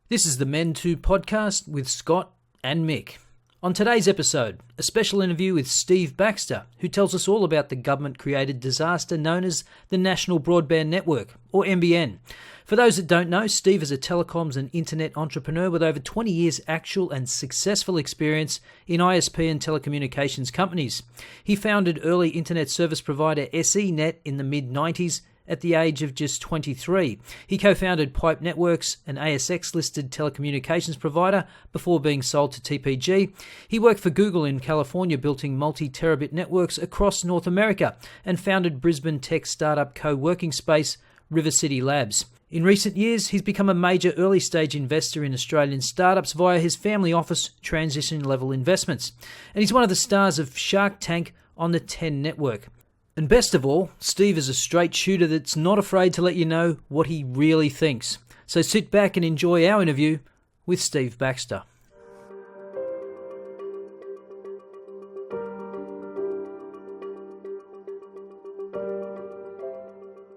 This is the MEN2 podcast with Scott and Mick. On today's episode, a special interview with Steve Baxter, who tells us all about the government-created disaster known as the National Broadband Network, or NBN. For those that don't know, Steve is a telecoms and internet entrepreneur with over 20 years actual and successful experience in ISP and telecommunications companies. He founded early internet service provider SENet in the mid-90s at the age of just 23. He co-founded Pipe Networks, an ASX-listed telecommunications provider, before being sold to TPG. He worked for Google in California, building multi-terabit networks across North America, and founded Brisbane tech startup co-working space River City Labs. In recent years, he's become a major early-stage investor in Australian startups via his family office Transition Level Investments. And he's one of the stars of Shark Tank on the 10 network. And best of all, Steve is a straight shooter that's not afraid to let you know what he really thinks. So sit back and enjoy our interview with Steve Baxter.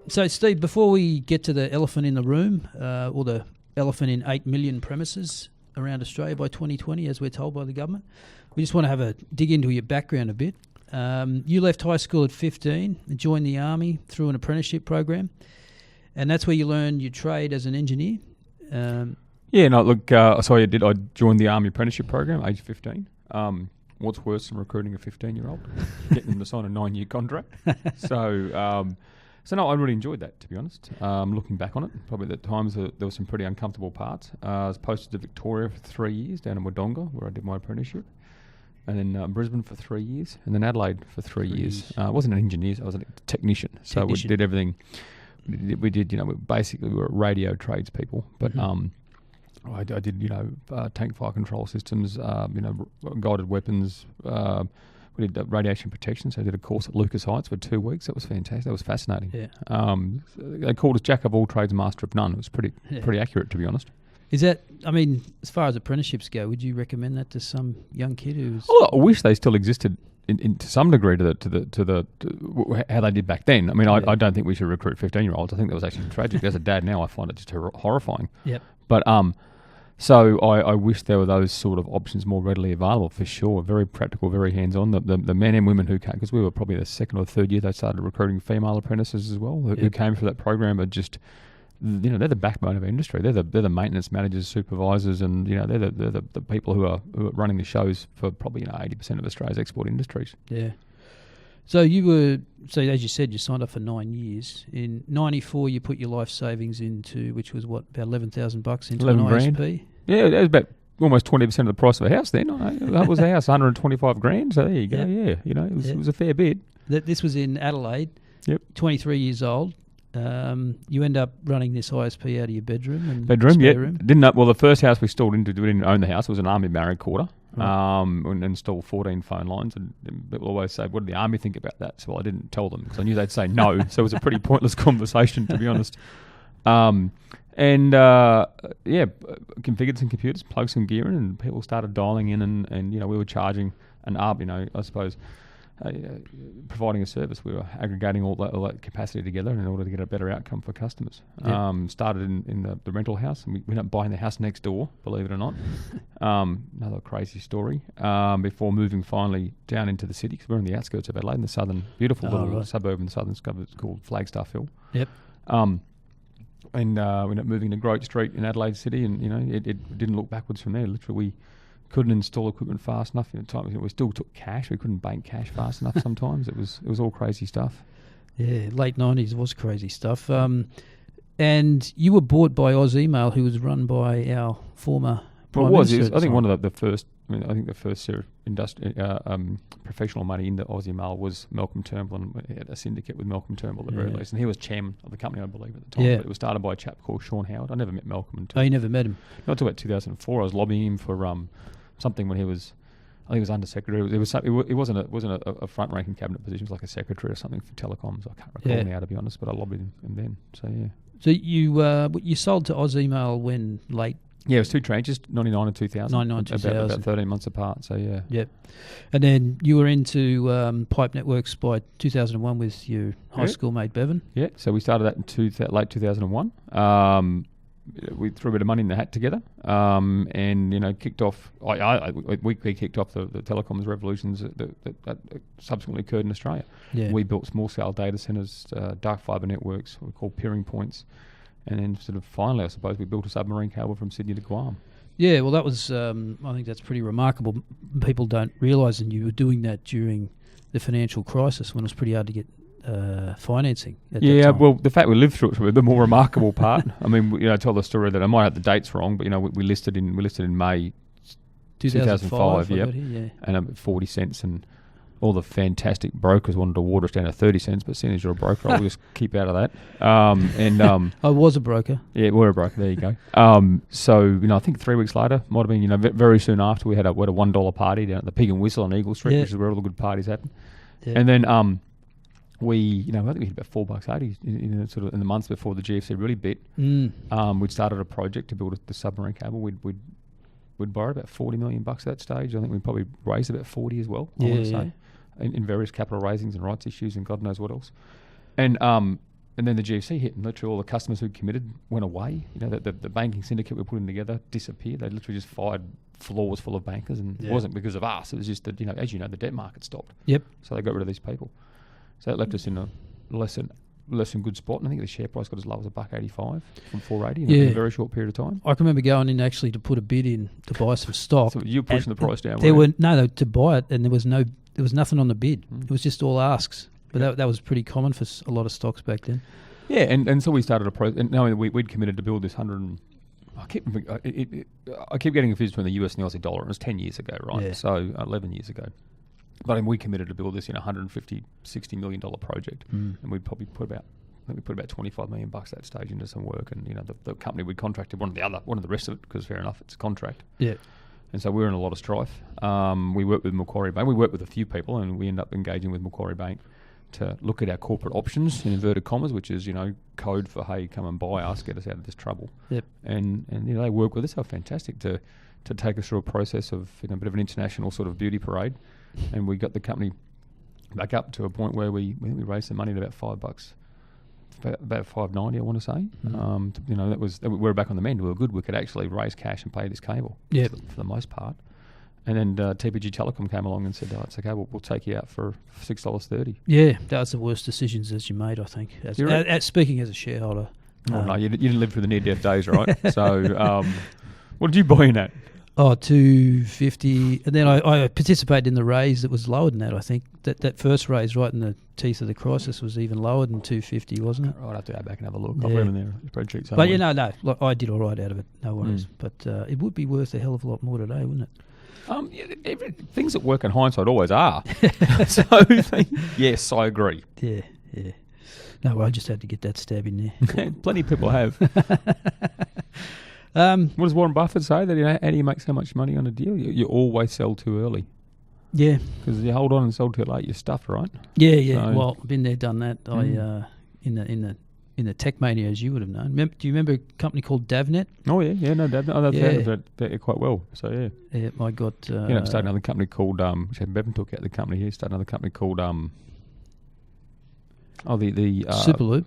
So Steve, before we get to the elephant in the room, or the elephant in 8 million premises around Australia by 2020, as we're told by the government, we just want to have a dig into your background a bit. You left high school at 15 and joined the Army through an apprenticeship program, and that's where you learned your trade as an engineer. So I did. I joined the Army apprenticeship program, age 15. What's worse than recruiting a 15-year-old? Getting them to sign a 9-year contract. So I really enjoyed that, to be honest. Looking back on it, probably at times there were some pretty uncomfortable parts. I was posted to Victoria for 3 years, down in Boondoggle, where I did my apprenticeship. And then Brisbane for 3 years, and then Adelaide for 3 years. I wasn't an engineer, I was a technician. So we did everything. We did, basically we were radio tradespeople. But I did, tank fire control systems, guided weapons. We did radiation protection, so I did a course at Lucas Heights for 2 weeks. That was fantastic. That was fascinating. Yeah. They called us Jack of all trades, master of none. It was pretty accurate, to be honest. Is that, as far as apprenticeships go, would you recommend that to some young kid who's... Well, I wish they still existed to some degree to how they did back then. I don't think we should recruit 15-year-olds. I think that was actually tragic. As a dad now, I find it just horrifying. Yep. But so I wish there were those sort of options more readily available, for sure. Very practical, very hands-on. The men and women who came, because we were probably the second or third year they started recruiting female apprentices as well, who came through that program, are just... they're the backbone of our industry. They're the maintenance managers, supervisors, and they're the people who are running the shows for probably 80% of Australia's export industries. Yeah. So as you said, you signed up for 9 years. In '94, you put your life savings into, which was what, about $11,000 into an ISP. Yeah, that was about almost 20% of the price of a house then. That was a house, 125 grand. So there you go. Yep. Yeah, it was a fair bit. This was in Adelaide. Yep. 23 years old. You end up running this ISP out of your bedroom and room. Didn't know. Well, the first house we installed into, we didn't own the house. It was an Army barrack quarter. Right. And installed 14 phone lines. And people always say, "What did the Army think about that?" So I didn't tell them because I knew they'd say no. So it was a pretty pointless conversation, to be honest. Configured some computers, plugged some gear in, and people started dialing in, and we were charging an I suppose. Providing a service, we were aggregating all that capacity together in order to get a better outcome for customers. Yep. Started in the rental house, and we ended up buying the house next door, believe it or not. Another crazy story. Before moving finally down into the city, because we're on the outskirts of Adelaide, in the beautiful little suburb in the southern suburbs called Flagstaff Hill. Yep. And we ended up moving to Grote Street in Adelaide City, and it didn't look backwards from there. Literally, we couldn't install equipment fast enough. We still took cash. We couldn't bank cash fast enough sometimes. It was all crazy stuff. Yeah, late 90s was crazy stuff. And you were bought by Oz Email, who was run by our former Prime Minister. I think one of the first. I think the first professional money into Oz Email was Malcolm Turnbull, and we had a syndicate with Malcolm Turnbull at the very least. And he was chairman of the company, I believe, at the time. Yeah. But it was started by a chap called Sean Howard. I never met Malcolm until... Oh, you never met him? Not until about 2004. I was lobbying him for something when he was... I think it was under secretary. It wasn't a front ranking cabinet position. It was like a secretary or something for Telecoms. I can't recall now, to be honest, but I lobbied him then. So yeah. So you sold to Oz Email when late? Yeah, it was 2 tranches, 99 and 2000. 99, 2000. About 13 months apart, so yeah. Yep. And then you were into Pipe Networks by 2001 with your high school mate, Bevan. Yeah, so we started that in late 2001. we threw a bit of money in the hat together, and kicked off. We kicked off the telecoms revolutions that subsequently occurred in Australia. Yeah. We built small cell data centres, dark fibre networks, what we call peering points, and then sort of finally, I suppose, we built a submarine cable from Sydney to Guam. Yeah, well, that was. I think that's pretty remarkable. People don't realise, and you were doing that during the financial crisis when it was pretty hard to get financing. At that time. Well, the fact we lived through it was the more remarkable part. I mean, I tell the story that I might have the dates wrong, but we listed in May 2005. Yep, and 40 cents, and all the fantastic brokers wanted to water us down to 30 cents. But seeing as you're a broker, I'll just keep out of that. I was a broker. Yeah, we're a broker. There you go. So I think 3 weeks later, might have been very soon after, we had a $1 party down at the Pig and Whistle on Eagle Street, which is where all the good parties happen. Yeah. And then I think we hit about $4.80 in the months before the GFC really bit. We'd started a project to build the submarine cable. We'd borrowed about $40 million at that stage. I think we probably raised about 40 as well. I want to say, in various capital raisings and rights issues and God knows what else. And then the GFC hit, and literally all the customers who committed went away. The banking syndicate we were putting together disappeared. They literally just fired floors full of bankers, and it wasn't because of us. It was just that as the debt market stopped. Yep. So they got rid of these people. So that left us in a less than good spot. And I think the share price got as low as $1.85 from $4.80 in a very short period of time. I can remember going in actually to put a bid in to buy some stock. So you were pushing the price down. To buy it, and there was nothing on the bid. It was just all asks. But that was pretty common for a lot of stocks back then. Yeah, and so we started a process. And we'd committed to build this 100. I keep getting confused between the US and the Aussie dollar. It was 10 years ago, right? Yeah. So 11 years ago. But we committed to build this $150, $60 million project, and we'd probably put about $25 million at that stage into some work. And the company we contracted wanted the rest of it, because fair enough, it's a contract. Yeah. And so we were in a lot of strife. We worked with Macquarie Bank. We worked with a few people, and we ended up engaging with Macquarie Bank to look at our corporate options, in inverted commas, which is code for, hey, come and buy us, get us out of this trouble. Yep. And they work with us. They were fantastic to take us through a process of a bit of an international sort of beauty parade. And we got the company back up to a point where we raised some money at about $5, about $5.90, I want to say. We were back on the mend. We were good. We could actually raise cash and pay this cable. Yep. For the most part. And then TPG Telecom came along and said, "Oh, it's okay. We'll take you out for $6.30." Yeah, that was the worst decisions as you made, I think. Speaking as a shareholder. No, you didn't live through the near-death days, right? So, what did you buy in at? Oh, $2.50, and then I participated in the raise that was lower than that. I think that first raise, right in the teeth of the crisis, was even lower than $2.50, wasn't it? I'd have to go back and have a look. I've got them in there spreadsheet somewhere. But look, I did all right out of it. No worries. But it would be worth a hell of a lot more today, wouldn't it? Things that work in hindsight always are. So yes, I agree. Yeah. No, I just had to get that stab in there. Plenty of people have. What does Warren Buffett say? That how do you make so much money on a deal? You always sell too early. Yeah, because you hold on and sell too late, you're stuffed, right? Yeah. So, well, been there, done that. In the tech mania, as you would have known. Do you remember a company called Davnet? Oh yeah, no, Davnet. I've heard that quite well. So yeah. Yeah, I got. Started another company called which Bevan took out the company here. Started another company called the Superloop.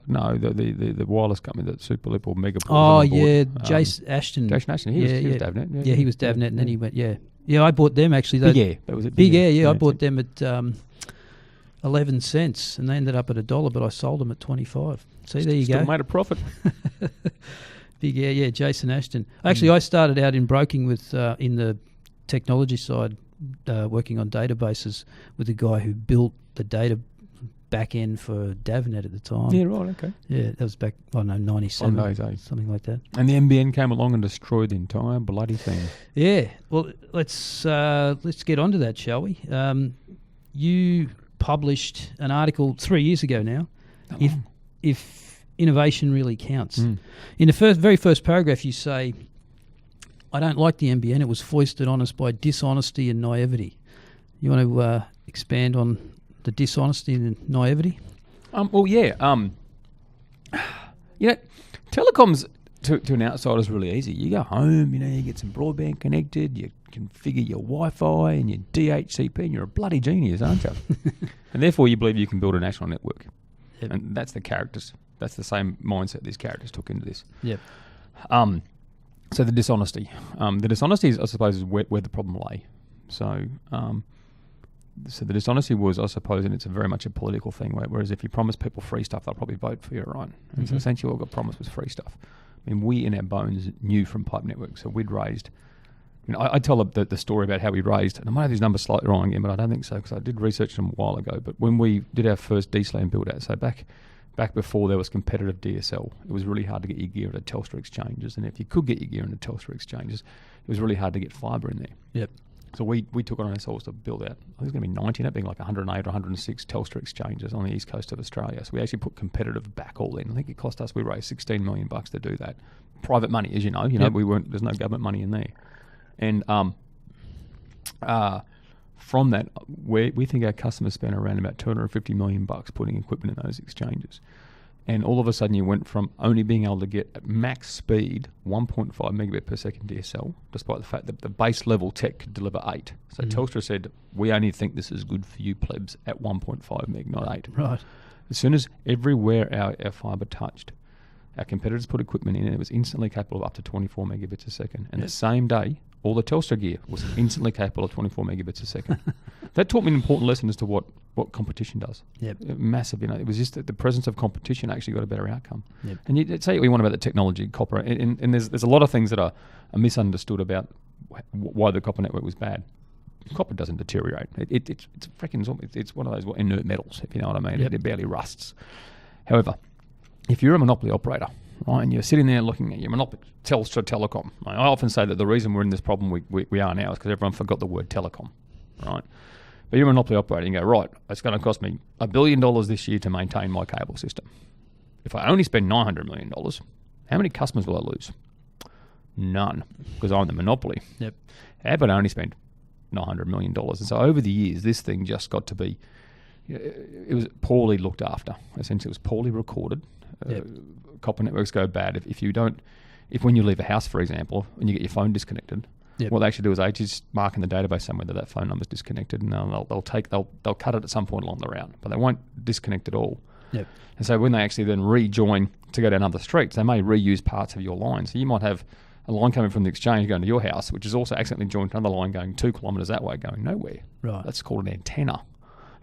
No, the wireless company that Superloop or Megaport. Oh yeah, Jason Ashton. Jason Ashton. He was Davnet. Yeah, he was Davnet, and then he went. Yeah, I bought them actually. Big Air. That was it. Big Air. Yeah, I bought them at 11 cents, and they ended up at $1, but I sold them at 25. See, there you go. Still made a profit. Big Air. Yeah, Jason Ashton. Actually, I started out in broking with in the technology side, working on databases with a guy who built the data back end for Davnet at the time. Yeah, right, okay. Yeah, that was back, 97, something like that. And the NBN came along and destroyed the entire bloody thing. Yeah, well, let's get onto that, shall we? You published an article 3 years ago now, if innovation really counts. In the very first paragraph you say, I don't like the NBN, it was foisted on us by dishonesty and naivety. You want to expand on the dishonesty and naivety? Well, yeah. Telecoms to an outsider is really easy. You go home, you get some broadband connected, you configure your Wi-Fi and your DHCP, and you're a bloody genius, aren't you? And therefore you believe you can build a national network. Yep. And that's the characters. That's the same mindset these characters took into this. Yep. So the dishonesty. The dishonesty, is, I suppose, is where the problem lay. So the dishonesty was, I suppose, and it's very much a political thing, whereas if you promise people free stuff, they'll probably vote for you, right? And so essentially what got promised was free stuff. I mean, we in our bones knew from Pipe Network, so we'd raised... I tell the story about how we raised, and I might have these numbers slightly wrong again, but I don't think so, because I did research them a while ago. But when we did our first DSLAM build-out, so back before there was competitive DSL, it was really hard to get your gear into Telstra exchanges, and if you could get your gear into Telstra exchanges, it was really hard to get fibre in there. Yep. So we took on ourselves to build out, I think it's going to be 90, that being like 108 or 106 Telstra exchanges on the east coast of Australia. So we actually put competitive backhaul in. I think it cost us, we raised $16 million to do that. Private money, as you know, Yep. there's no government money in there. And from that, we think our customers spent around about $250 million putting equipment in those exchanges. And all of a sudden you went from only being able to get at max speed 1.5 megabit per second DSL, despite the fact that the base level tech could deliver 8. So Telstra said, we only think this is good for you plebs at 1.5 meg, not 8. Right. As soon as everywhere our fibre touched, our competitors put equipment in and it was instantly capable of up to 24 megabits a second. And the same day, all the Telstra gear was instantly capable of 24 megabits a second. That taught me an important lesson as to what competition does. Yep. Massive, it was just that the presence of competition actually got a better outcome. Yep. And you say what you want about the technology, copper, and there's a lot of things that are misunderstood about why the copper network was bad. Copper doesn't deteriorate. It's freaking, it's one of those inert metals, if you know what I mean. Yep. It barely rusts. However, if you're a monopoly operator, right, and you're sitting there looking at your monopoly, Telstra, Telecom. I often say that the reason we're in this problem we are now is because everyone forgot the word telecom, right? But you're a monopoly operator and you go, right, it's going to cost me $1 billion this year to maintain my cable system. If I only spend $900 million, how many customers will I lose? None, because I'm the monopoly. Yep. How about I only spend $900 million? And so over the years, this thing just got to be, it was poorly looked after. Essentially, it was poorly recorded. Yep. Copper networks go bad if when you leave a house, for example, and you get your phone disconnected, Yep. what they actually do is they just mark in the database somewhere that phone number's disconnected, and they'll cut it at some point along the route, but they won't disconnect it all. Yep. And so when they actually then rejoin to go down other streets, they may reuse parts of your line. So you might have a line coming from the exchange going to your house, which is also accidentally joined to another line going 2 kilometres that way, going nowhere. Right. That's called an antenna.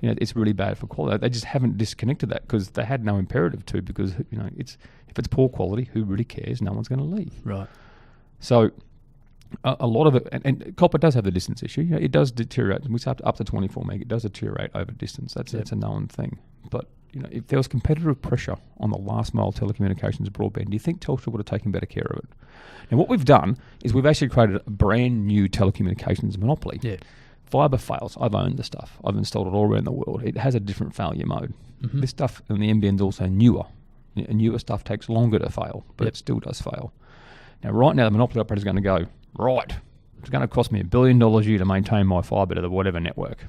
It's really bad for quality. They just haven't disconnected that because they had no imperative to, because if it's poor quality, who really cares? No one's going to leave. Right. So a lot of it, and copper does have the distance issue. It does deteriorate. We say up to 24 meg. It does deteriorate over distance. That's a known thing. But if there was competitive pressure on the last mile telecommunications broadband, do you think Telstra would have taken better care of it? And what we've done is we've actually created a brand new telecommunications monopoly. Yeah. Fibre fails. I've owned the stuff. I've installed it all around the world. It has a different failure mode. Mm-hmm. This stuff in the NBN's also newer. Newer stuff takes longer to fail, but it still does fail. Now, right now, the monopoly operator is going to go, right, it's going to cost me $1 billion a year to maintain my fibre to the whatever network.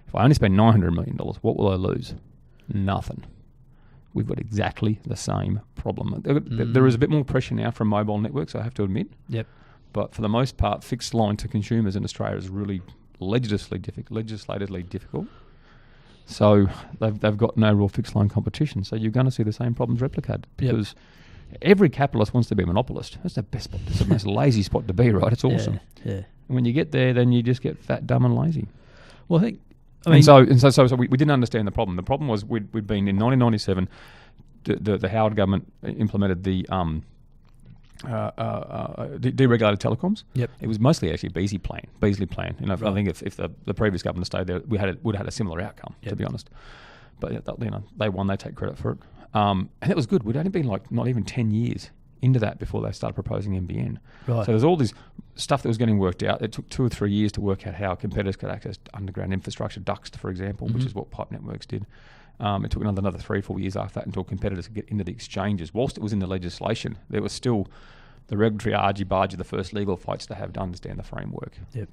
If I only spend $900 million, what will I lose? Nothing. We've got exactly the same problem. There is a bit more pressure now from mobile networks, I have to admit. Yep. But for the most part, fixed line to consumers in Australia is really legislatively difficult. So they've got no real fixed line competition. So you're going to see the same problems replicated because every capitalist wants to be a monopolist. That's the best spot. It's the most lazy spot to be, right? It's awesome. Yeah. And when you get there, then you just get fat, dumb, and lazy. Well, I mean, and so we didn't understand the problem. The problem was we'd been in 1997. The Howard government implemented the deregulated telecoms. Yep. It was mostly actually Beasley plan. Right. I think if the previous government stayed there, would have had a similar outcome, to be honest. But they won. They take credit for it, and it was good. We'd only been not even 10 years into that before they started proposing NBN. Right. So there's all this stuff that was getting worked out. It took 2 or 3 years to work out how competitors could access underground infrastructure, ducts, for example, which is what Pipe Networks did. It took another 3 or 4 years after that until competitors could get into the exchanges. Whilst it was in the legislation, there was still the regulatory argy-bargy, the first legal fights to have to understand the framework. Yep.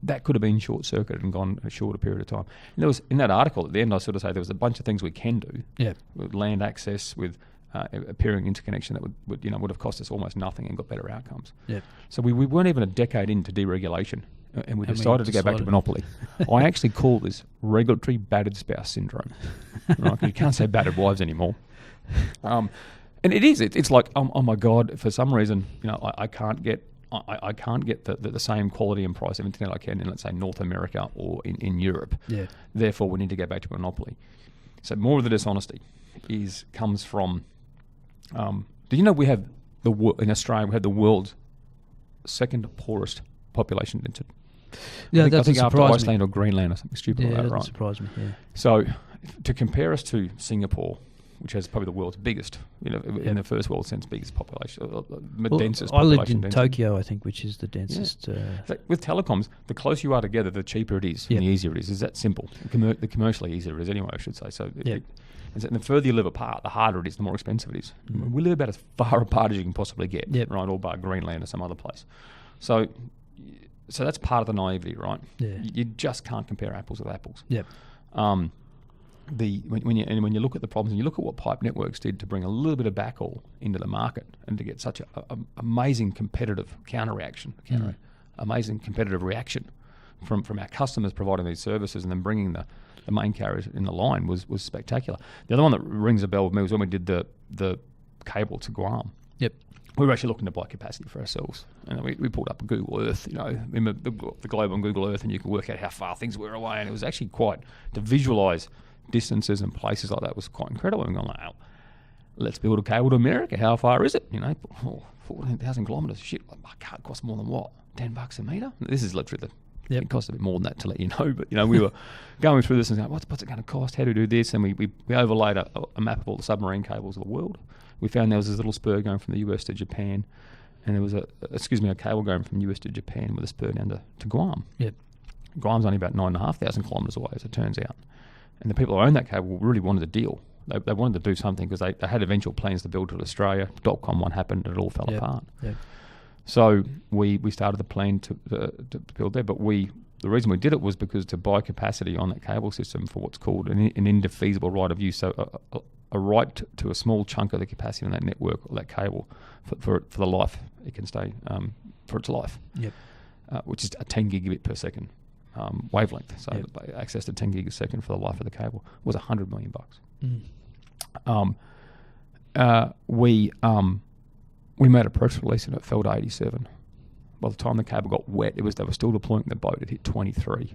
That could have been short-circuited and gone a shorter period of time. And there was, in that article at the end, I sort of say there was a bunch of things we can do. Yep. With land access, with appearing interconnection that would have cost us almost nothing and got better outcomes. Yep. So we weren't even a decade into deregulation, and we decided to go back to monopoly. I actually call this regulatory battered spouse syndrome. Right? You can't say battered wives anymore. And it is. It's like, oh my God, for some reason, I can't get the same quality and price of internet I can in, let's say, North America or in Europe. Yeah. Therefore, we need to go back to monopoly. So more of the dishonesty comes from. Do you know we have in Australia we have the world's second poorest population density? Yeah, I think after surprise Iceland or Greenland or something stupid like that, right? That doesn't surprise me. Yeah. So, to compare us to Singapore, which has probably the world's biggest, in the first world sense, biggest population, densest I lived population in density. Tokyo, I think, which is the densest. With telecoms, the closer you are together, the cheaper it is and the easier it is. Is that simple? The commercially easier it is anyway, I should say. So, and the further you live apart, the harder it is, the more expensive it is. Mm. We live about as far apart as you can possibly get, right? Or bar Greenland or some other place. So that's part of the naivety, right? Yeah. You just can't compare apples with apples. Yep. When you look at the problems and you look at what pipe networks did to bring a little bit of backhaul into the market and to get such a amazing competitive amazing competitive reaction from our customers providing these services and then bringing the main carriers in the line was spectacular. The other one that rings a bell with me was when we did the cable to Guam. Yep. We were actually looking to buy capacity for ourselves, and we pulled up Google Earth, remember the globe on Google Earth, and you could work out how far things were away, and it was actually quite to visualise distances and places like that was quite incredible. And going like, let's build a cable to America. How far is it? 14,000 kilometres. Shit, it can't cost more than what? $10 a metre? This is literally it costs a bit more than that to let you know. But we were going through this and going, what's it going to cost? How to do this? And we overlaid a map of all the submarine cables of the world. We found there was this little spur going from the US to Japan, and there was a cable going from the US to Japan with a spur down to Guam. Yep. Guam's only about 9,500 kilometres away, as it turns out. And the people who owned that cable really wanted a deal. They wanted to do something because they had eventual plans to build to Australia. .com one happened, and it all fell apart. Yep. So we started the plan to build there, but the reason we did it was because to buy capacity on that cable system for what's called an indefeasible right of use, so a right to a small chunk of the capacity on that network or that cable for the life it can stay for its life, which is a 10 gigabit per second wavelength. So access to 10 gig a second for the life of the cable was $100 million. We made a press release and it fell to 87. By the time the cable got wet, they were still deploying the boat. It hit 23.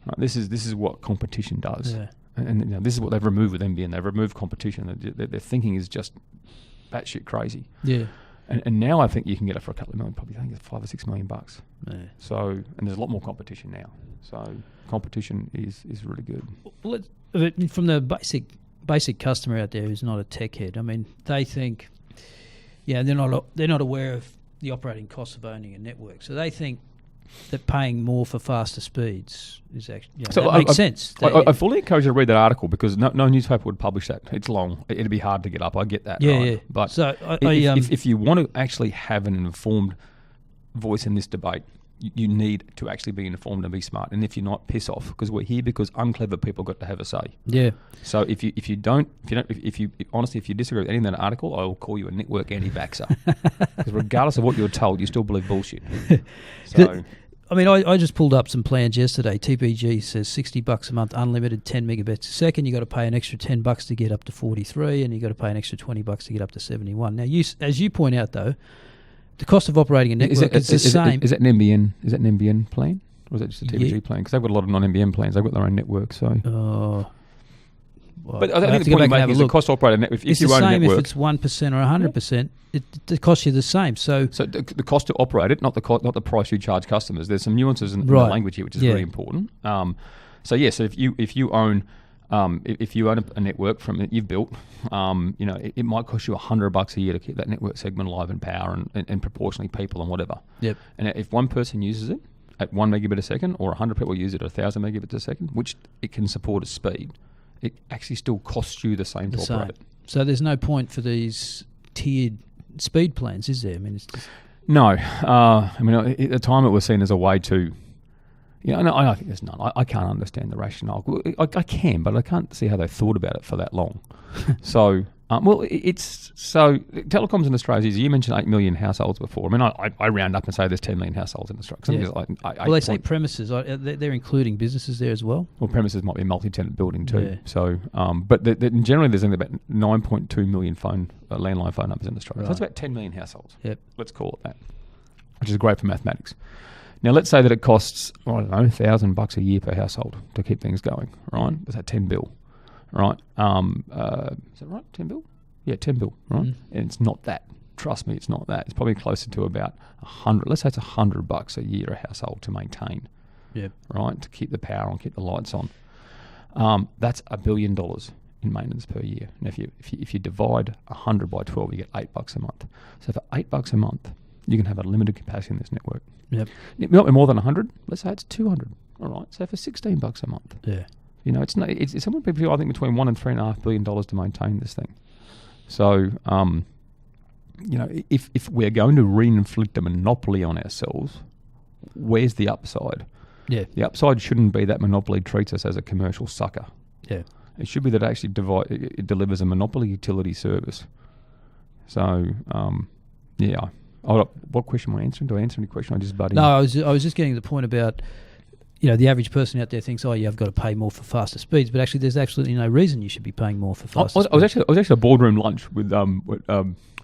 Right, this is what competition does, and this is what they've removed with NBN. They've removed competition. Their thinking is just batshit crazy. Yeah. And now I think you can get it for a couple of million. Probably I think it's $5 or $6 million. Yeah. So and there's a lot more competition now. So competition is really good. Well, from the basic customer out there who's not a tech head, I mean, they think, they're not aware of the operating costs of owning a network. So they think that paying more for faster speeds is actually that makes sense. I fully encourage you to read that article because no newspaper would publish that. It's long. It'd be hard to get up. I get that. Yeah. But so if you want to actually have an informed voice in this debate, you need to actually be informed and be smart. And if you're not, piss off because we're here because unclever people got to have a say. Yeah. So if you honestly disagree with any of that article, I will call you a network anti-vaxxer because regardless of what you're told, you still believe bullshit. So. I mean, I just pulled up some plans yesterday. TPG says $60 a month, unlimited 10 megabits a second. You got to pay an extra $10 to get up to 43, and you got to pay an extra $20 to get up to 71. Now, as you point out though, the cost of operating a network is the same. Is that an NBN? Is that an NBN plan, or is that just a TPG plan? Because they've got a lot of non-NBN plans. They've got their own network. So. But I think the point you're making is the cost of operating network. It's the same if it's 1% or 100%. It costs you the same. So the cost to operate it, not the price you charge customers. There's some nuances in the language here, which is really important. So if you own a network from that you've built, it might cost you $100 a year to keep that network segment alive and power and proportionally people and whatever. Yep. And if one person uses it at 1 megabit a second, or 100 people use it at 1,000 megabits a second, which it can support at speed, it actually still costs you the same to operate it. So there's no point for these tiered speed plans, is there? I mean, it's just... No. At the time it was seen as a way to... I think there's none. I can't understand the rationale. I can, but I can't see how they thought about it for that long. So Well, it's so Telecoms in Australia. You mentioned 8 million households before. I mean, I round up and say there's 10 million households in Australia. Yeah. Well, they say premises. They're including businesses there as well. Well, premises might be a multi-tenant building too. Yeah. So, but generally there's only about 9.2 million landline phone numbers in Australia. Right. So that's about 10 million households. Yep. Let's call it that, which is great for mathematics. Now, let's say that it costs, I don't know, $1,000 a year per household to keep things going, right? Is that 10 bill, right? Is that right? 10 bill? Yeah, 10 bill, right? Mm. And it's not that. Trust me, it's not that. It's probably closer to about 100. Let's say it's $100 a year a household to maintain, right? To keep the power on, keep the lights on. That's $1 billion in maintenance per year. And if you divide 100 by 12, you get $8 a month. So for $8 a month, you can have a limited capacity in this network. Yep. It might be more than 100. Let's say it's 200. All right. So for $16 a month. Yeah. You know, it's somewhere people I think between $1 and $3.5 billion to maintain this thing. So, you know, if we're going to re-inflict a monopoly on ourselves, where's the upside? Yeah. The upside shouldn't be that monopoly treats us as a commercial sucker. Yeah. It should be that it actually it delivers a monopoly utility service. So, yeah. What question am I answering? Do I answer any question? I just butt in. No, I was just getting to the point about, you know, the average person out there thinks, oh, yeah, I've got to pay more for faster speeds, but actually there's absolutely no reason you should be paying more for faster speeds. I was actually at a boardroom lunch with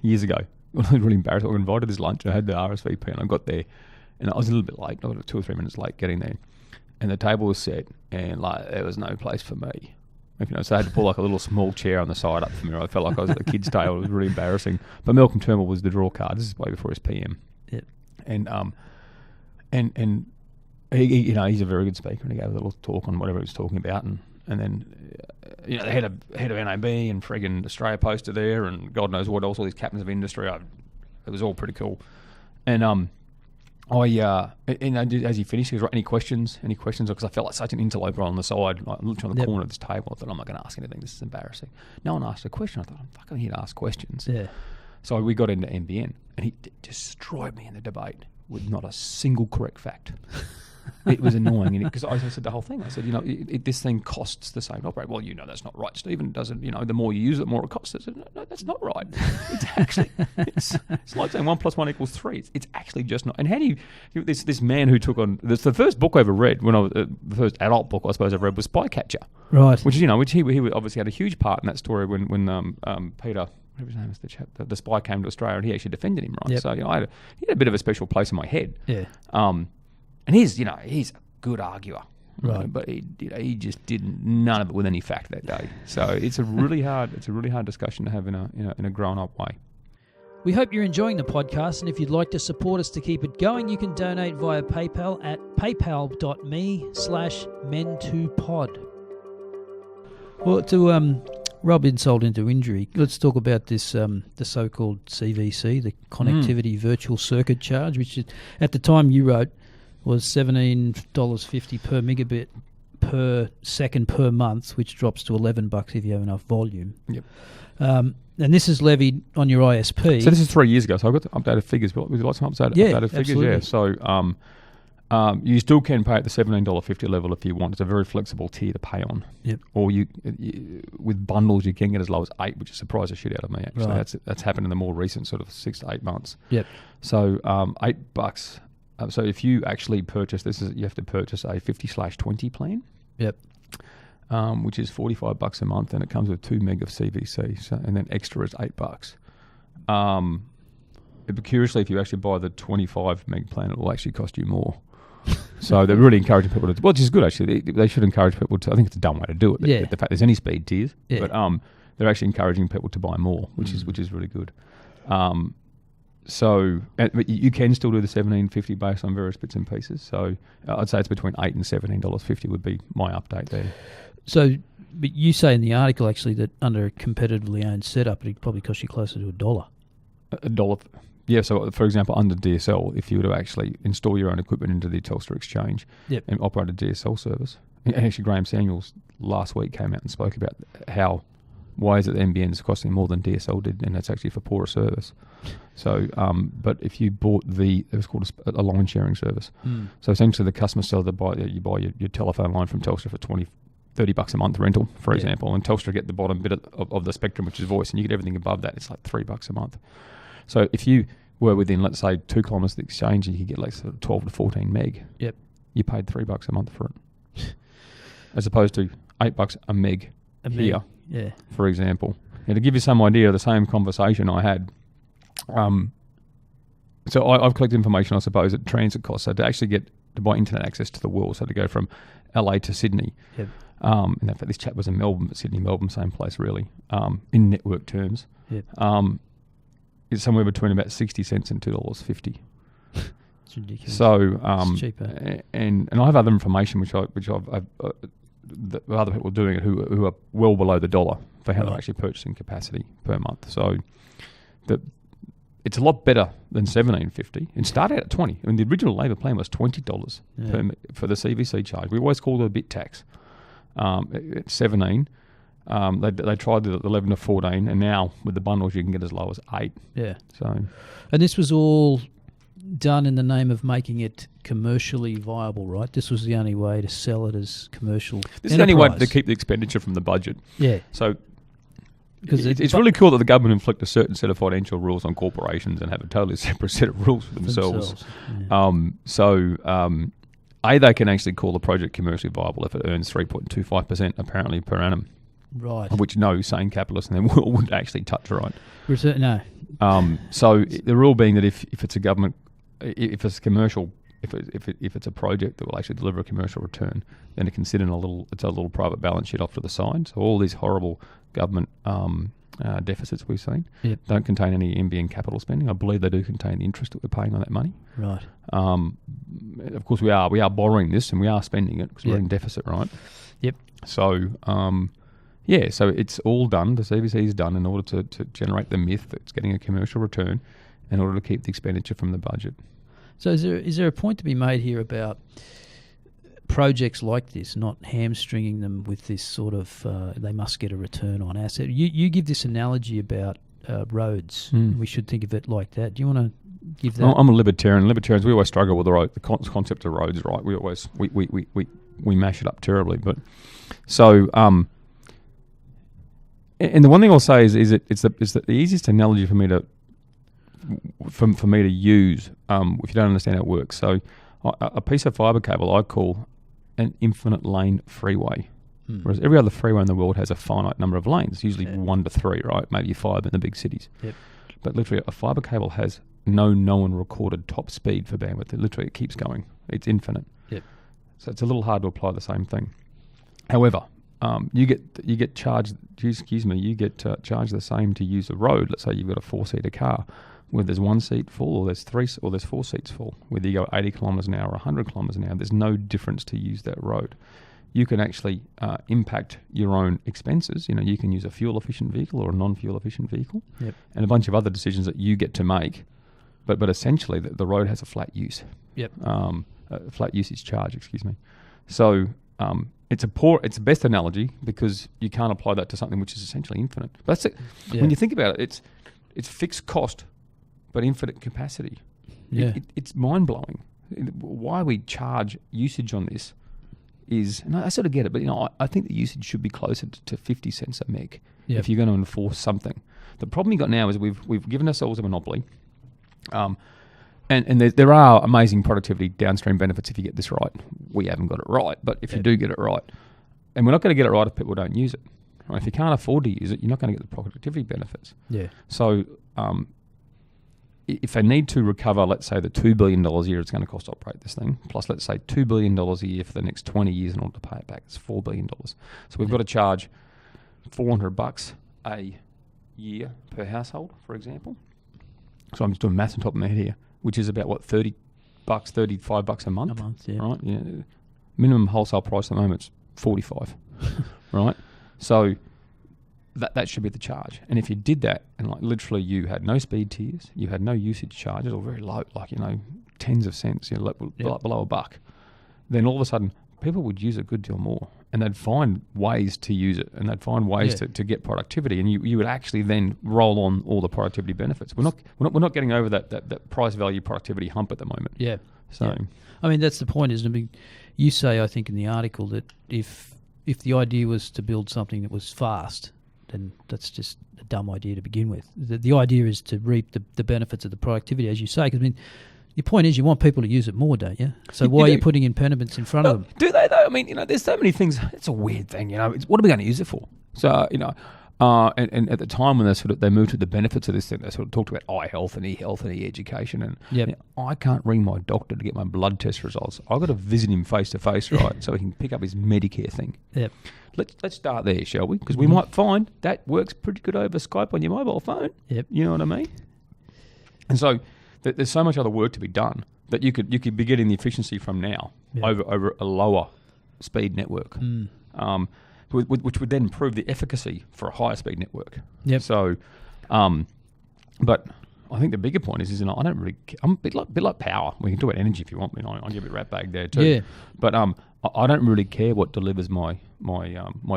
years ago. I was really embarrassed. I got invited to this lunch. I had the RSVP and I got there and I was a little bit late. I got 2 or 3 minutes late getting there. And the table was set and like there was no place for me. You know, so I had to pull like a little small chair on the side up for me. I felt like I was at the kids' table. It was really embarrassing. But Malcolm Turnbull was the draw card. This is way before his PM. Yep. And he, you know, he's a very good speaker, and he gave a little talk on whatever he was talking about, and then you know, the head of NAB and friggin' Australia Post are there, and God knows what else, all these captains of industry. It was all pretty cool. And as he finished, he was right, any questions? Because I felt like such an interloper on the side, like literally on the corner of this table. I thought, I'm not going to ask anything. This is embarrassing. No one asked a question. I thought, I'm fucking here to ask questions. Yeah. So we got into NBN, and he destroyed me in the debate with not a single correct fact. It was annoying, because I said the whole thing. I said, you know, this thing costs the same to operate. Well, you know, that's not right, Stephen. Doesn't, you know, the more you use it, the more it costs. I said, no, that's not right. It's actually, it's like saying 1 + 1 = 3. It's actually just not. And how do you this man who took on, the first book I ever read, when I was, the first adult book I suppose I read was Spycatcher. Right. Which, you know, which he obviously had a huge part in that story when Peter, whatever his name is, the chap, the spy came to Australia and he actually defended him, right? Yep. So, you know, he had a bit of a special place in my head. Yeah. And he's a good arguer, right? But he just did none of it with any fact that day. So it's a really hard discussion to have in a grown up way. We hope you're enjoying the podcast, and if you'd like to support us to keep it going, you can donate via PayPal at paypal.me/men2pod. Well, to rub insult into injury, let's talk about this the so-called CVC, the Connectivity Virtual Circuit Charge, which at the time you wrote was $17.50 per megabit per second per month, which drops to $11 if you have enough volume. Yep. And this is levied on your ISP. So this is 3 years ago. So I've got the updated figures. Would you like some updated figures? Absolutely. Yeah. So you still can pay at the $17.50 level if you want. It's a very flexible tier to pay on. Yep. Or you with bundles you can get as low as 8, which surprised the shit out of me. Actually, right. That's happened in the more recent sort of 6 to 8 months. Yep. So $8. So if you actually purchase you have to purchase a 50/20 plan. Yep. Which is $45 a month, and it comes with 2 meg of CVC. So, and then extra is $8. But curiously, if you actually buy the 25 meg plan, it will actually cost you more. So they're really encouraging people to, which is good actually. They should encourage people to. I think it's a dumb way to do it. The fact there's any speed tiers, but they're actually encouraging people to buy more, which is really good. So but you can still do the $17.50 based on various bits and pieces. So I'd say it's between $8 and $17.50 would be my update there. So, but you say in the article actually that under a competitively owned setup, it'd probably cost you closer to $1. $1. Yeah. So for example, under DSL, if you were to actually install your own equipment into the Telstra exchange and operate a DSL service, and actually Graham Samuels last week came out and spoke about why is it that NBN is costing more than DSL did, and that's actually for poorer service. So, but if you bought it was called a line sharing service. So essentially the customer seller you buy your telephone line from Telstra for $20 $30 a month rental, for example, and Telstra get the bottom bit of the spectrum, which is voice, and you get everything above that. It's like $3 a month. So if you were within, let's say, 2 kilometres of the exchange, and you could get like sort of 12 to 14 meg. Yep. You paid $3 a month for it, as opposed to $8 a meg here, for example. And to give you some idea of the same conversation I had, so I've collected information, I suppose, at transit costs. So to actually get to buy internet access to the world, so to go from LA to Sydney. Yep. In fact, this chap was in Melbourne, but Sydney, Melbourne, same place really, in network terms. Yep. It's somewhere between about 60 cents and $2.50. It's ridiculous. So, it's cheaper. And I have other information which I've that other people are doing it who are well below the dollar for how they're actually purchasing capacity per month. So, it's a lot better than $17.50. It started out at $20. I mean, the original Labor plan was $20 for the CVC charge. We always called it a bit tax. At 17, they tried the 11 to 14, and now with the bundles you can get as low as 8. Yeah. So, and this was all done in the name of making it commercially viable, right? This was the only way to sell it as commercial. This is the only way to keep the expenditure from the budget. Yeah. So, because it's really cool that the government inflict a certain set of financial rules on corporations and have a totally separate set of rules for themselves. Yeah. They can actually call the project commercially viable if it earns 3.25% apparently per annum. Right. Which no sane capitalist in the world would actually touch, right? No. So the rule being that if it's a government, if it's commercial, if it's a project that will actually deliver a commercial return, then it can sit in a little private balance sheet off to the side. So all these horrible government deficits we've seen don't contain any NBN capital spending. I believe they do contain the interest that we're paying on that money. Right. Of course, we are borrowing this and we are spending it because we're in deficit, right? Yep. So, so it's all done. The CVC is done in order to generate the myth that it's getting a commercial return in order to keep the expenditure from the budget. So is there a point to be made here about projects like this, not hamstringing them with this sort of they must get a return on asset? You give this analogy about roads. We should think of it like that. Do you want to give that? I'm a libertarian. Libertarians, we always struggle with the concept of roads, right? We always we mash it up terribly. But so and the one thing I'll say is it's the easiest analogy for me to use if you don't understand how it works. So a piece of fibre cable I call an infinite lane freeway, whereas every other freeway in the world has a finite number of lanes, usually 1 to 3, right? Maybe 5 in the big cities. Yep. But literally a fibre cable has no known recorded top speed for bandwidth. It keeps going. It's infinite. Yep. So it's a little hard to apply the same thing. However, you get charged. You get charged the same to use a road. Let's say you've got a 4-seater car, whether there's 1 seat full or there's 3 or there's 4 seats full. Whether you go 80 kilometres an hour or 100 kilometres an hour, there's no difference to use that road. You can actually impact your own expenses. You know, you can use a fuel efficient vehicle or a non-fuel efficient vehicle, and a bunch of other decisions that you get to make. But essentially, the road has a flat use. Yep. A flat usage charge. Excuse me. So. It's the best analogy because you can't apply that to something which is essentially infinite. But that's it. Yeah. When you think about it, it's fixed cost, but infinite capacity. Yeah. It's mind blowing. Why we charge usage on this is, and I sort of get it, but I think the usage should be closer to 50 cents a meg if you're going to enforce something. The problem you got now is we've given ourselves a monopoly. And there are amazing productivity downstream benefits if you get this right. We haven't got it right, but if you do get it right, and we're not going to get it right if people don't use it. Right? If you can't afford to use it, you're not going to get the productivity benefits. Yeah. So if they need to recover, let's say, the $2 billion a year it's going to cost to operate this thing, plus let's say $2 billion a year for the next 20 years in order to pay it back, it's $4 billion. So we've got to charge $400 a year per household, for example. So I'm just doing maths on top of my head here. Which is about $30, $35 a month. Right? Yeah. Minimum wholesale price at the moment is $45. Right? So that should be the charge. And if you did that, and like literally you had no speed tiers, you had no usage charges, or very low, like tens of cents, below a buck, then all of a sudden people would use it a good deal more, and they'd find ways to use it, and they'd find ways to get productivity, and you would actually then roll on all the productivity benefits. We're not getting over that price value productivity hump at the moment. Yeah. So, I mean that's the point, isn't it? I mean, you say, I think in the article, that if if the idea was to build something that was fast, then that's just a dumb idea to begin with. The idea is to reap the benefits of the productivity, as you say. Because your point is you want people to use it more, don't you? So why are you putting impediments in front of them? Do they though? I mean, there's so many things. It's a weird thing, What are we going to use it for? So, and at the time when they moved to the benefits of this thing, they sort of talked about eye health and e-health and e-education. And I can't ring my doctor to get my blood test results. I've got to visit him face to face, right, so he can pick up his Medicare thing. Yep. Let's start there, shall we? Because we might find that works pretty good over Skype on your mobile phone. Yep. You know what I mean? And so there's so much other work to be done that you could be getting the efficiency from now over a lower speed network. Which would then improve the efficacy for a higher speed network. Yep. So, but I think the bigger point is I don't really. I'm a bit like power. We can talk about energy if you want. I'll give it a rat bag there too. Yeah. But I don't really care what delivers my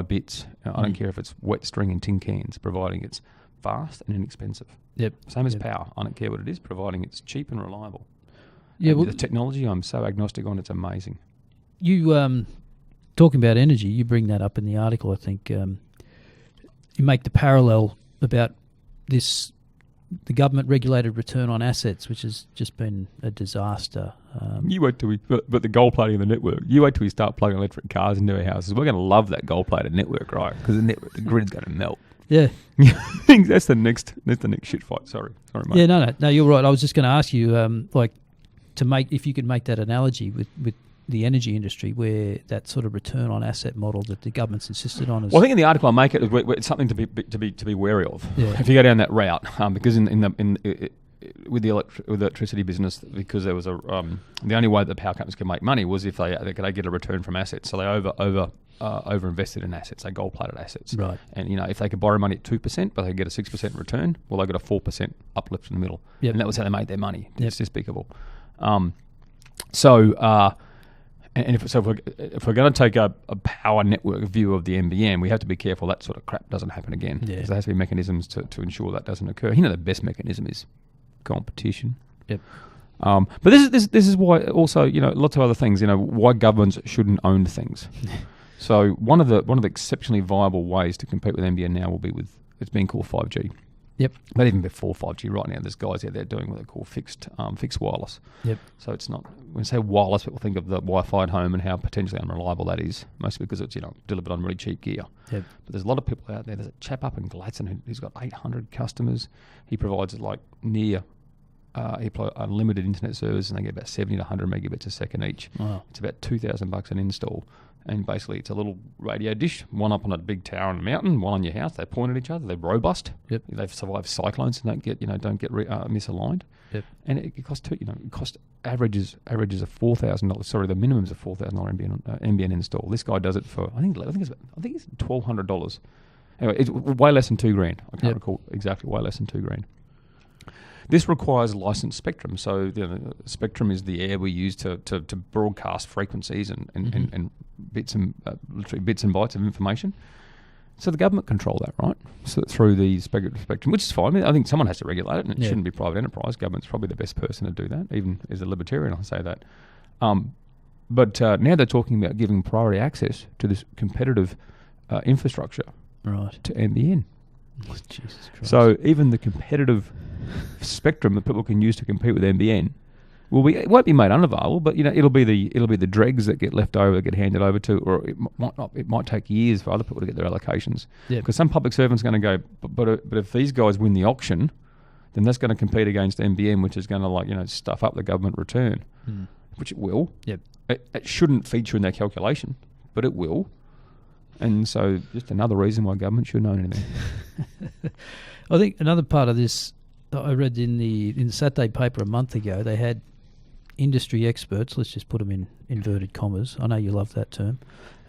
bits. I don't care if it's wet string and tin cans, providing it's fast and inexpensive. Yep. Same as power. I don't care what it is, providing it's cheap and reliable. Yeah. The technology, I'm so agnostic on. It's amazing. You talking about energy, you bring that up in the article. I think you make the parallel about the government regulated return on assets, which has just been a disaster. You wait till but the gold plating of the network. You wait till we start plugging electric cars into our houses. We're going to love that gold plated network, right? Because the grid's going to melt. Yeah, that's the next shit fight. Sorry, mate. Yeah, no, you're right. I was just going to ask you, if you could make that analogy with the energy industry, where that sort of return on asset model that the government's insisted on is. Well, I think in the article I make it's something to be wary of. Yeah. If you go down that route, because with the electricity business, because there was the only way that the power companies could make money was if they could get a return from assets. So they over invested in assets. They gold plated assets. Right. And if they could borrow money at 2%, but they could get a 6% return, well, they got a 4% uplift in the middle. Yep. And that was how they made their money. It's despicable. And if we're going to take a power network view of the NBN, we have to be careful that sort of crap doesn't happen again. Yeah. There has to be mechanisms to ensure that doesn't occur. The best mechanism is competition. Yep. But this is why also lots of other things. Why governments shouldn't own things. So one of the exceptionally viable ways to compete with NBN now will be it's being called 5G. Yep. But even before 5G, right now, there's guys out there doing what they call fixed wireless. Yep. So it's not, when you say wireless, people think of the Wi-Fi at home and how potentially unreliable that is, mostly because it's delivered on really cheap gear. Yep. But there's a lot of people out there. There's a chap up in Gladstone who's got 800 customers. He provides unlimited internet service, and they get about 70 to 100 megabits a second each. Wow. It's about $2,000 an install. And basically, it's a little radio dish, one up on a big tower on a mountain, one on your house. They point at each other. They're robust. Yep. They've survived cyclones and don't get misaligned. Yep. And it costs averages of $4,000. Sorry, the minimum's a $4,000 NBN install. This guy does it for I think it's $1,200. Anyway, it's way less than $2,000. I can't recall exactly. Way less than $2,000. This requires licensed spectrum. So spectrum is the air we use to broadcast frequencies and bits and literally bits and bytes of information. So the government control that, right? So through the spectrum, which is fine. I think someone has to regulate it, and it shouldn't be private enterprise. Government's probably the best person to do that. Even as a libertarian, I say that. But now they're talking about giving priority access to this competitive infrastructure, right, to NBN. Oh, Jesus Christ. So even the competitive spectrum that people can use to compete with NBN it won't be made unavailable, but it'll be the dregs that get left over, that get handed over to, or it might not. It might take years for other people to get their allocations. Because some public servant's going to go, but if these guys win the auction, then that's going to compete against NBN, which is going to stuff up the government return, which it will. Yep. It shouldn't feature in their calculation, but it will. And so just another reason why government shouldn't own anything. I think another part of this, I read in the Saturday paper a month ago, they had industry experts, let's just put them in inverted commas. I know you love that term.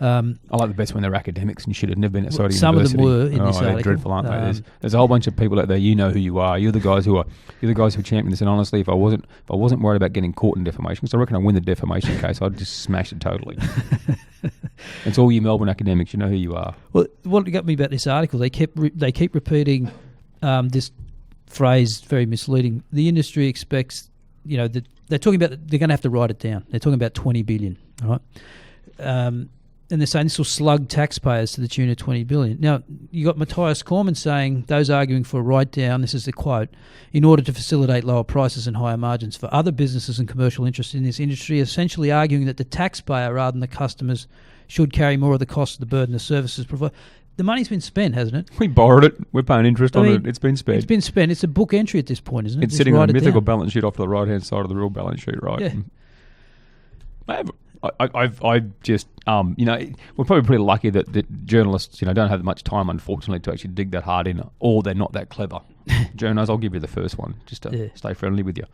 I like the best when they're academics and should have never been outside of some university. Some of them were in this article. They're dreadful, aren't they? There's a whole bunch of people out there. You know who you are. You're the guys who champion this. And honestly, if I wasn't worried about getting caught in defamation, because I reckon I win the defamation case, I'd just smash it totally. It's all you Melbourne academics. You know who you are. Well, what got me about this article, they keep repeating this phrase, very misleading. The industry expects, that they're talking about, they're going to have to write it down. They're talking about $20 billion, right? and they're saying this will slug taxpayers to the tune of $20 billion. Now, you got Matthias Cormann saying those arguing for a write-down, this is the quote, in order to facilitate lower prices and higher margins for other businesses and commercial interests in this industry, essentially arguing that the taxpayer rather than the customers should carry more of the cost of the burden the services provide. The money's been spent, hasn't it? We borrowed it. We're paying interest on it. It's been spent. It's been spent. It's a book entry at this point, isn't it? It's sitting on a mythical balance sheet off to the right-hand side of the real balance sheet, right? Yeah. I just, we're probably pretty lucky that journalists, don't have much time, unfortunately, to actually dig that hard in, or they're not that clever. Journos, I'll give you the first one, just to stay friendly with you.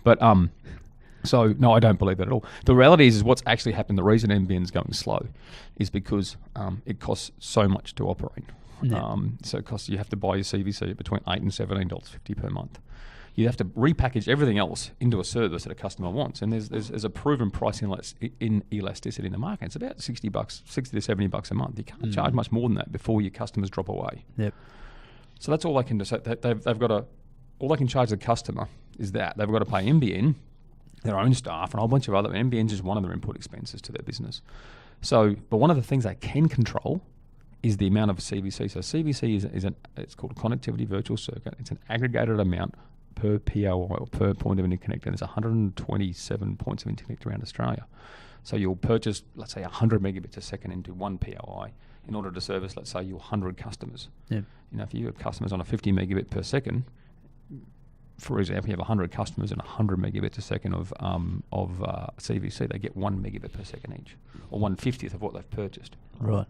But, so, no, I don't believe that at all. The reality is what's actually happened, the reason NBN's going slow is because it costs so much to operate. Yeah. So it costs, you have to buy your CVC at between $8 and $17.50 per month. You have to repackage everything else into a service that a customer wants, and there's a proven price inelasticity in the market. It's about $60 to $70 a month. You can't charge much more than that before your customers drop away. Yep. So that's all they can do. So they've got all they can charge the customer is that they've got to pay NBN, their own staff, and a whole bunch of other. NBN's just one of their input expenses to their business. So, but one of the things they can control is the amount of CVC. So CVC it's called a connectivity virtual circuit. It's an aggregated amount per POI or per point of interconnect, and there's 127 points of interconnect around Australia. So you'll purchase, let's say, 100 megabits a second into one POI in order to service, let's say, your 100 customers. Yep. If you have customers on a 50 megabit per second, for example, you have 100 customers and 100 megabits a second of CVC, they get 1 megabit per second each, or 1/50th of what they've purchased. Right.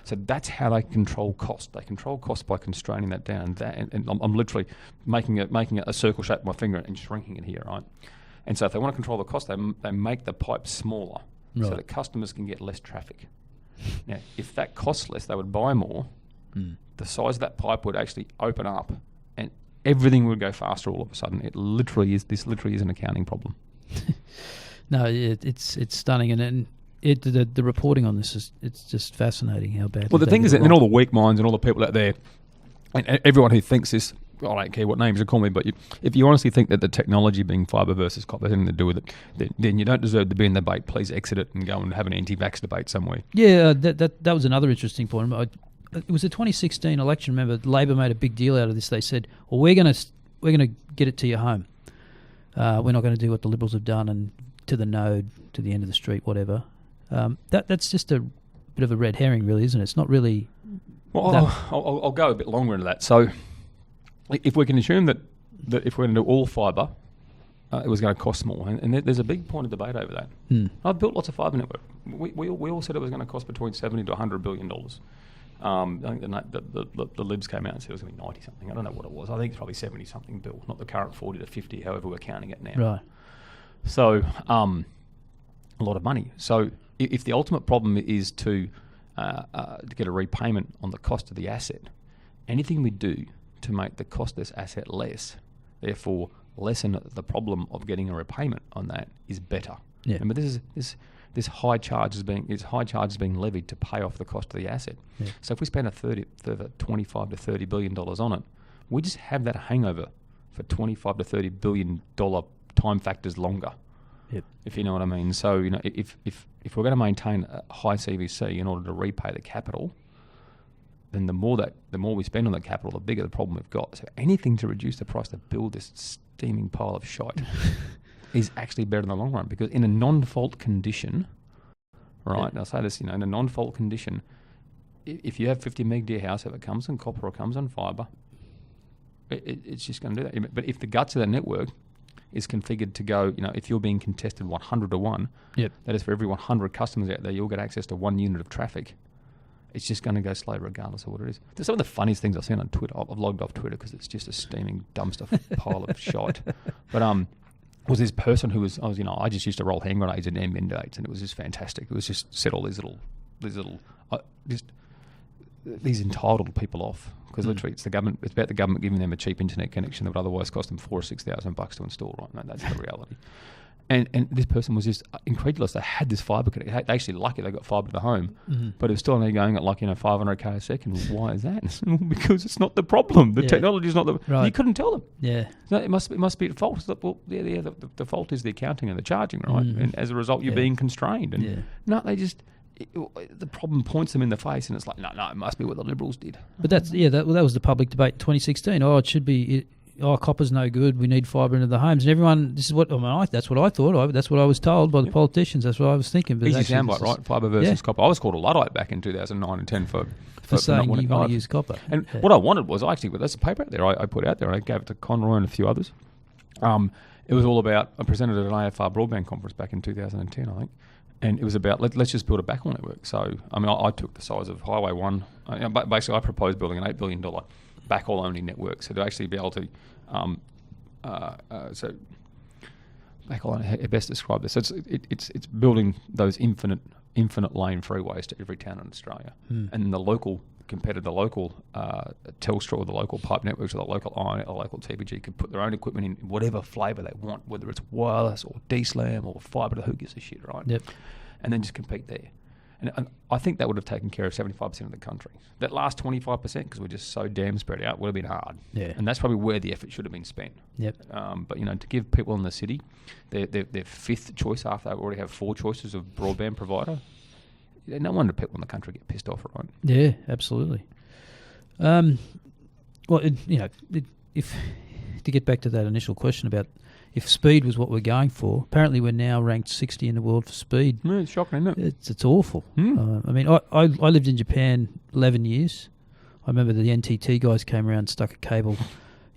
So that's how they control cost. They control cost by constraining that down. And I'm literally making a circle shape with my finger and shrinking it here, right? And so if they want to control the cost, they make the pipe smaller so that customers can get less traffic. Now, if that costs less, they would buy more. The size of that pipe would actually open up, and everything would go faster all of a sudden. This literally is an accounting problem. No, it's stunning, and the reporting on this it's just fascinating how bad. Well, the thing is that, and all the weak minds and all the people out there, and everyone who thinks this, I don't care what names you call me, but if you honestly think that the technology being fibre versus copper has anything to do with it, then you don't deserve to be in the debate. Please exit it and go and have an anti-vax debate somewhere. Yeah, that was another interesting point. It was the 2016 election. Remember, Labor made a big deal out of this. They said, "Well, we're going to get it to your home. We're not going to do what the Liberals have done and to the node, to the end of the street, whatever." That's just a bit of a red herring, really, isn't it? It's not really. Well, I'll go a bit longer into that. So, if we can assume that if we're going to do all fibre, it was going to cost more, and there's a big point of debate over that. I've built lots of fibre network. We all said it was going to cost between $70 to $100 billion. I think the Libs came out and said it was going to be 90 something. I don't know what it was. I think it's probably 70 something bill, not the current 40 to 50, however we're counting it now. Right. So, a lot of money. So, if the ultimate problem is to get a repayment on the cost of the asset, anything we do to make the cost of this asset less, therefore lessen the problem of getting a repayment on that, is better. Yeah. Remember, this high charge is being levied to pay off the cost of the asset. Yeah. So if we spend further $25 to $30 billion on it, we just have that hangover for $25 to $30 billion time factors longer. Yep. If you know what I mean. So if we're going to maintain a high CVC in order to repay the capital, then the more we spend on the capital, the bigger the problem we've got. So anything to reduce the price to build this steaming pile of shite is actually better in the long run, because in a non-fault condition, right? I'll say this, in a non-fault condition, if you have 50 meg to your house, if it comes on copper or comes on fibre, it's just going to do that. But if the guts of the network is configured to go, if you're being contested 100 to 1, that is for every 100 customers out there, you'll get access to 1 unit of traffic. It's just going to go slow regardless of what it is. There's some of the funniest things I've seen on Twitter. I've logged off Twitter because it's just a steaming dumpster pile of shite. But was this person who I just used to roll hand grenades in NBN dates, and it was just fantastic. It was just set all these entitled people off, because literally it's the government. It's about the government giving them a cheap internet connection that would otherwise cost them $4,000 or $6,000 to install. Right, no, that's the reality. And this person was just incredulous. They had this fibre connection. They actually lucky they got fibre to the home, but it was still only going at 500k a second. Why is that? Because it's not the problem. The technology is not the. Right. You couldn't tell them. Yeah. So it must be at fault. Well, the fault is the accounting and the charging, right? And as a result, you're being constrained. And no, they just the problem points them in the face, and it's like, no, it must be what the Liberals did. But that was the public debate in 2016. It should be. Copper's no good. We need fibre into the homes, and everyone. This is what that's what I thought. That's what I was told by the politicians. That's what I was thinking. But easy soundbite, right? Fibre versus copper. I was called a Luddite back in 2009 and 10 for saying not you want to use copper. And what I wanted was there's a paper out there I put out there, and I gave it to Conroy and a few others. It was all about. I presented at an AFR broadband conference back in 2010, I think. And it was about, let's just build a backhaul network. So, I took the size of Highway 1. Basically, I proposed building an $8 billion backhaul-only network. So to actually be able to, backhaul, how best describe this. So it's building those infinite lane freeways to every town in Australia. And the local competitor, the local Telstra or the local pipe networks or the local IONET or the local TPG could put their own equipment in whatever flavour they want, whether it's wireless or DSLAM or fibre to who gives a shit, right? Yep. And then just compete there. And I think that would have taken care of 75% of the country. That last 25%, because we're just so damn spread out, would have been hard. Yeah. And that's probably where the effort should have been spent. Yep. But, to give people in the city their fifth choice after they already have 4 choices of broadband provider, no wonder people in the country get pissed off, right? Yeah, absolutely. If to get back to that initial question about if speed was what we're going for, apparently we're now ranked 60 in the world for speed. Yeah, it's shocking, isn't it? It's awful. I lived in Japan 11 years. I remember the NTT guys came around and stuck a cable.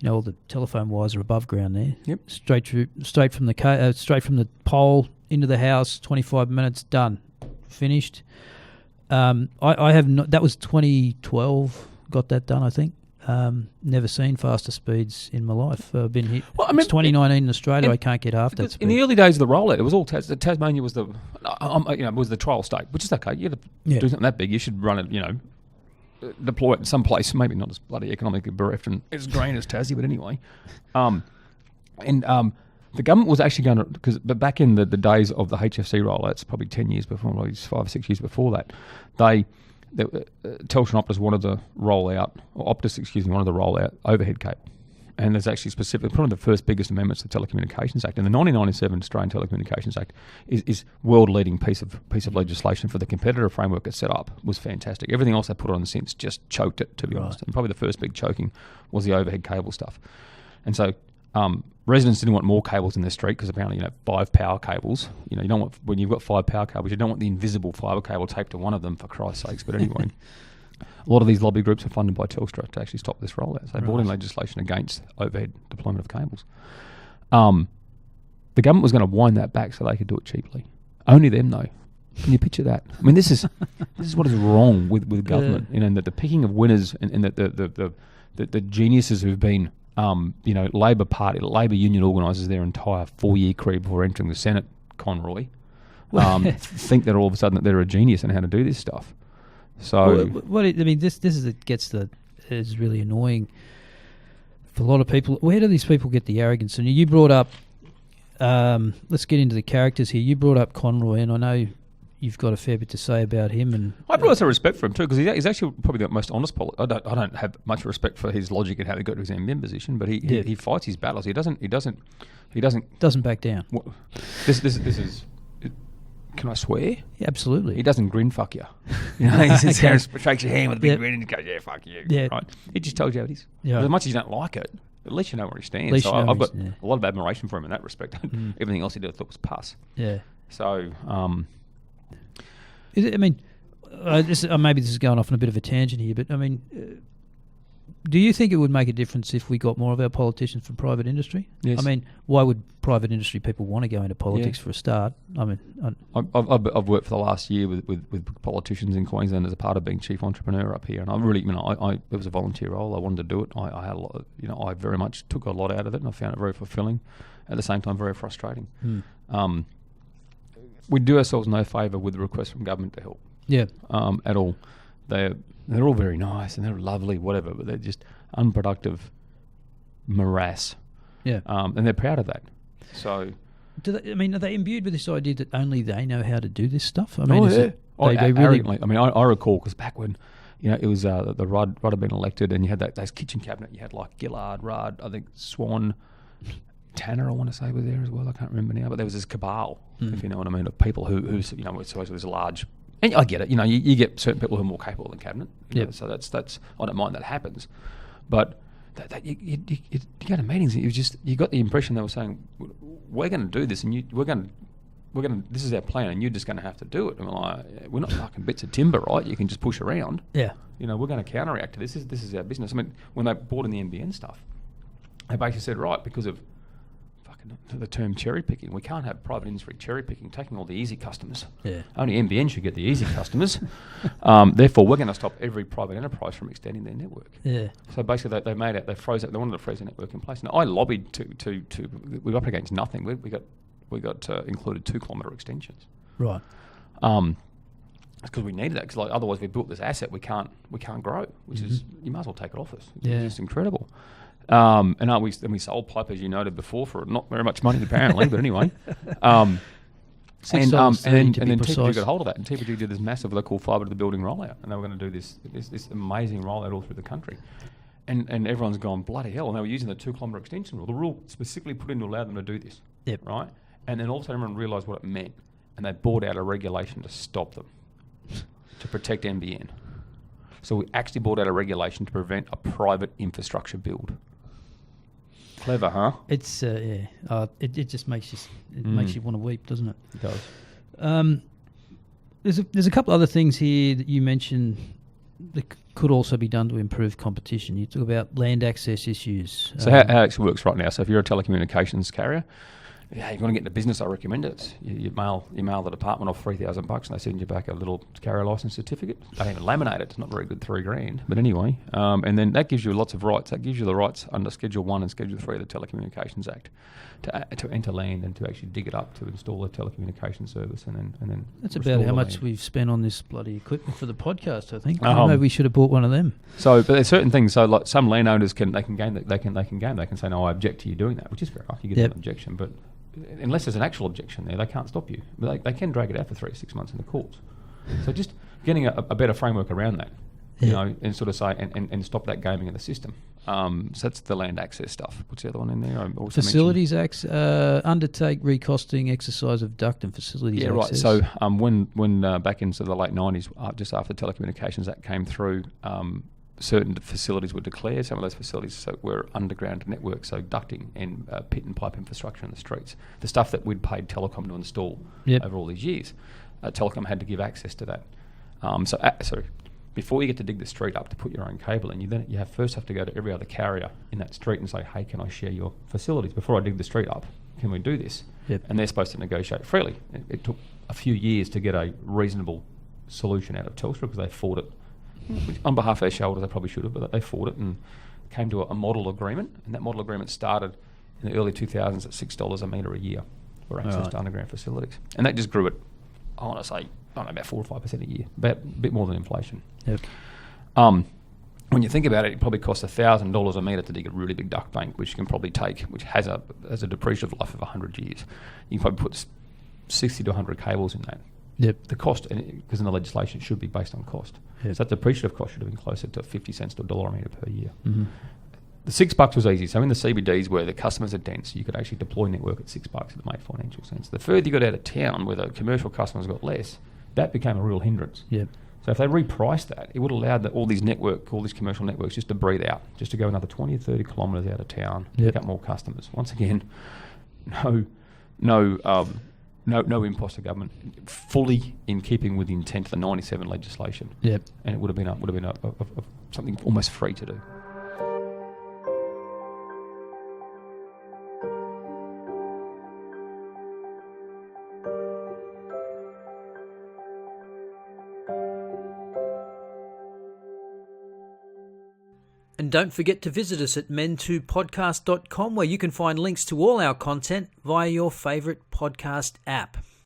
All the telephone wires are above ground there. Yep. Straight from the pole into the house. 25 minutes done, finished. I have not. That was 2012. Got that done, I think. Never seen faster speeds in my life. I've been here. Well, it's 2019 in Australia. I can't get half that speed. In the early days of the rollout, it was all Tasmania was was the trial state, which is okay. You do something that big, you should run it. Deploy it in some place, maybe not as bloody economically bereft and as green as Tassie, but anyway. The government was actually going to, but back in the days of the HFC rollouts, probably 10 years before, probably 5 or 6 years before that, Telstra and Optus wanted to roll out, wanted to roll out overhead cable. And there's actually probably the first biggest amendments to the Telecommunications Act. And the 1997 Australian Telecommunications Act is world-leading piece of legislation for the competitor framework it set up. Was fantastic. Everything else they put on since just choked it, to be honest. And probably the first big choking was the overhead cable stuff. And so residents didn't want more cables in their street because apparently 5 power cables. You don't want, when you've got 5 power cables, you don't want the invisible fibre cable taped to one of them, for Christ's sakes. But anyway. A lot of these lobby groups are funded by Telstra to actually stop this rollout. So they brought in legislation against overhead deployment of cables. The government was going to wind that back so they could do it cheaply. Only them, though. Can you picture that? I mean, this is what is wrong with government. And that the picking of winners and the geniuses who've been, Labor union organisers their entire 4-year career before entering the Senate, Conroy, think that all of a sudden that they're a genius in how to do this stuff. So, this is really annoying for a lot of people. Where do these people get the arrogance? And you brought up, let's get into the characters here. You brought up Conroy, and I know you've got a fair bit to say about him. And I brought some respect for him too, because he's actually probably the most honest politician. I don't have much respect for his logic and how he got to his NBN position, but he fights his battles. He doesn't back down. This is. Can I swear? Yeah, absolutely. He doesn't grin fuck you. He sits there and shakes your hand with a big grin and goes, yeah, fuck you. Yeah. Right? He just tells you how it is. Yeah. But as much as you don't like it, at least you know where he stands. So I've got a lot of admiration for him in that respect. Everything else he did I thought was pus. Yeah. So, maybe this is going off on a bit of a tangent here, but do you think it would make a difference if we got more of our politicians from private industry? Yes. Why would private industry people want to go into politics for a start? I've worked for the last year with politicians in Queensland as a part of being chief entrepreneur up here, and I really, it was a volunteer role. I wanted to do it. I had a lot, I very much took a lot out of it, and I found it very fulfilling. At the same time, very frustrating. We do ourselves no favour with the request from government to help. Yeah. At all. They're all very nice and they're lovely, whatever, but they're just unproductive morass. Yeah. And they're proud of that. So, are they imbued with this idea that only they know how to do this stuff? They really. I recall, because back when, it was the Rudd had been elected, and you had those kitchen cabinet. You had like Gillard, Rudd, I think Swan, Tanner, I want to say, was there as well. I can't remember now, but there was this cabal, if you know what I mean, of people who I suppose there's a large And I get it. You get certain people who are more capable than cabinet. Yep. So that's I don't mind that happens, but you go to meetings and you got the impression they were saying we're going to do this and we're going to this is our plan and you're just going to have to do it. And we're like, we're not fucking bits of timber, right? You can just push around. Yeah. We're going to counteract to this. This is our business. I mean, when they brought in the NBN stuff, they basically said, right, because of the term cherry picking, we can't have private industry cherry picking, taking all the easy customers. Yeah. Only NBN should get the easy customers. Therefore, we're going to stop every private enterprise from extending their network. Yeah. So basically, they wanted to freeze the network in place. Now, I lobbied to we were up against nothing. We got included 2-kilometre extensions. Right. Because we needed that. Because otherwise, we built this asset, we can't grow. Which is, you might as well take it off us. Yeah. It's just incredible. And we sold pipe, as you noted before, for not very much money apparently, but anyway. And then TPG got hold of that, and TPG did this massive, what they call fibre to the building rollout, and they were going to do this amazing rollout all through the country. And everyone's gone, bloody hell, and they were using the 2-kilometre extension rule. The rule specifically put in to allow them to do this. Yep. Right? And then all of a sudden everyone realised what it meant, and they brought out a regulation to stop them, to protect NBN. So we actually brought out a regulation to prevent a private infrastructure build. Clever, huh? It's it just makes you want to weep, doesn't it? It does. There's a couple other things here that you mentioned that could also be done to improve competition. You talk about land access issues. So how it actually works right now. So if you're a telecommunications carrier, you want to get into business, I recommend it. You mail the department off $3,000 and they send you back a little carrier license certificate. They don't even laminate it. It's not very good, $3,000. But anyway, and then that gives you lots of rights. That gives you the rights under Schedule 1 and Schedule 3 of the Telecommunications Act to enter land and to actually dig it up to install a telecommunications service and then that's about how much we've spent on this bloody equipment for the podcast, I think. Maybe we should have bought one of them. So, but there's certain things. So, like some landowners can game that. They can say, no, I object to you doing that, which is fair enough. You get an objection, but unless there's an actual objection there, they can't stop you. But they can drag it out for 3 to 6 months in the courts. So just getting a better framework around that, and sort of say and stop that gaming of the system. So that's the land access stuff. What's the other one in there? Facilities acts undertake recosting exercise of duct and facilities access. Right. So when back into the late 90s, just after the Telecommunications Act came through, certain facilities were declared. Some of those facilities were underground networks, so ducting and pit and pipe infrastructure in the streets. The stuff that we'd paid Telecom to install over all these years. Telecom had to give access to that. So before you get to dig the street up to put your own cable in, you first have to go to every other carrier in that street and say, hey, can I share your facilities? Before I dig the street up, can we do this? Yep. And they're supposed to negotiate freely. It took a few years to get a reasonable solution out of Telstra because they fought it. On behalf of their shareholders, they probably should have, but they fought it and came to a model agreement. And that model agreement started in the early 2000s at $6 a metre a year for access to underground facilities. And that just grew at, I want to say, about 4 or 5% a year, about a bit more than inflation. Yep. When you think about it, it probably costs $1,000 a metre to dig a really big duct bank, which has a depreciative life of 100 years. You can probably put 60 to 100 cables in that. Yep. The cost, because in the legislation, it should be based on cost. Yep. So that depreciative cost should have been closer to 50 cents to $1 a metre per year. Mm-hmm. The $6 was easy. So in the CBDs where the customers are dense, you could actually deploy network at $6. It made financial sense. The further you got out of town, where the commercial customers got less, that became a real hindrance. Yep. So if they repriced that, it would allow all these commercial networks just to breathe out, just to go another 20 or 30 kilometres out of town, pick up more customers. Once again, no imposter government, fully in keeping with the intent of the '97 legislation. Yep. And it would have been something almost free to do. And don't forget to visit us at men2podcast.com, where you can find links to all our content via your favourite podcast app.